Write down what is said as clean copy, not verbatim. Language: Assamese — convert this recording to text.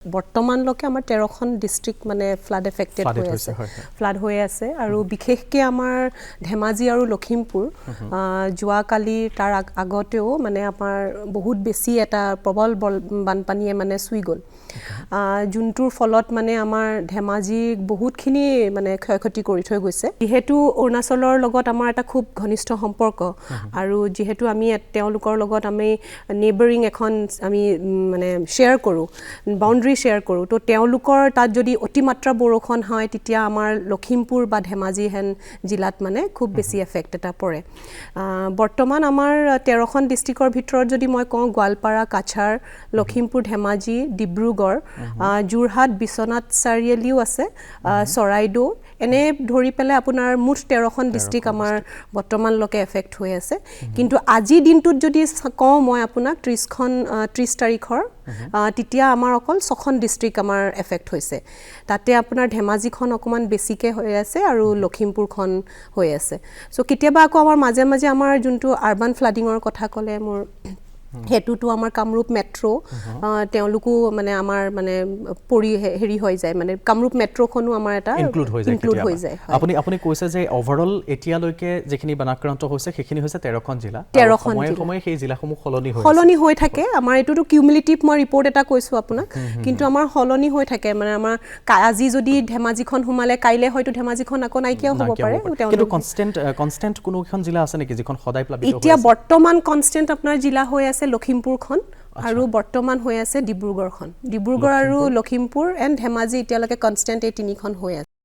বৰ্তমানলৈকে আমাৰ 13খন ডিস্ট্ৰিক্ট মানে ফ্লাড এফেক্টেড হৈ আছে ফ্লাড হৈ আছে আৰু বিশেষকৈ আমাৰ ধেমাজি আৰু লখিমপুৰ যোৱাকালি তাৰ আগতেও মানে আমাৰ বহুত বেছি এটা প্ৰবল বানপানীয়ে মানে চুই গ'ল যোনটোৰ ফলত মানে আমাৰ ধেমাজি বহুতখিনি মানে ক্ষয়ক্ষতি কৰি থৈ গৈছে যেহেতু অৰুণাচলৰ লগত আমাৰ এটা খুব ঘনিষ্ঠ সম্পৰ্ক আৰু যেহেতু আমি তেওঁলোকৰ লগত আমি নেইবাৰিং এখন আমি মানে শ্বেয়াৰ কৰোঁ বাউণ্ডাৰী শ্বেয়াৰ কৰোঁ তো তেওঁলোকৰ তাত যদি অতিমাত্ৰা বৰষুণ হয় তেতিয়া আমাৰ লখিমপুৰ বা ধেমাজি হেন জিলাত মানে খুব বেছি এফেক্ট এটা পৰে বৰ্তমান আমাৰ 13খন ডিস্ট্ৰিক্টৰ ভিতৰত যদি মই কওঁ গোৱালপাৰা কাছাৰ লখিমপুৰ ধেমাজি ডিব্ৰুগড় যোৰহাট বিশ্বনাথ চাৰিআলিও আছে চৰাইদেউ এনে ধৰি পেলাই আপোনাৰ মুঠ 13খন ডিস্ট্ৰিক্ট আমাৰ বৰ্তমানলৈকে এফেক্ট হৈ আছে কিন্তু আজি দিনটোত যদি কওঁ মই আপোনাক 30 তাৰিখৰ তেতিয়া আমাৰ অকল 6খন ডিস্ট্ৰিক্ট আমাৰ এফেক্ট হৈছে তাতে আপোনাৰ ধেমাজিখন অকমান বেছিকে হৈ আছে আৰু লখিমপুৰখন হৈ আছে সো কেতিয়াবা আকৌ আমাৰ মাজে মাজে আমাৰ যোনটো আৰবান ফ্লাডিঙৰ কথা ক'লে মোৰ হেতুটো আমাৰ কামৰূপ মেট্ৰো তেওঁলোকো মানে আমাৰ মানে হেৰি হৈ যায় মানে কামৰূপ মেট্ৰোখনো আমাৰ এটা ইনক্লুড হৈ যায় আপুনি কৈছে যে ওভাৰঅল এতিয়ালৈকে যেখিনি বানাক্ৰান্ত হৈছে সেইখিনি হৈছে 13খন জিলা সময়ে সেই জিলাসমূহ সলনি হৈ থাকে আমাৰ এটোটো কিউমুলেটিভ মই ৰিপৰ্ট এটা কৈছো আপোনাক কিন্তু আমাৰ সলনি হৈ থাকে মানে আমাৰ আজি যদি ধেমাজিখন হুমালে কাইলে হয়তো ধেমাজিখন আকৌ নাইকিয়া হ'ব পাৰে কিন্তু কনস্ট্যান্ট কোনো এখন জিলা আছে নেকি যিখন সদায় প্লাবিত হৈ আছে এতিয়া বৰ্তমান কনস্ট্যান্ট আপোনাৰ জিলা হৈ আছে লখিমপুৰখন আৰু বৰ্তমান হৈ আছে ডিব্ৰুগড়খন ডিব্ৰুগড় আৰু লখিমপুৰ এণ্ড ধেমাজি এতিয়ালৈকে কনস্ট্যান্ট এই তিনিখন হৈ আছে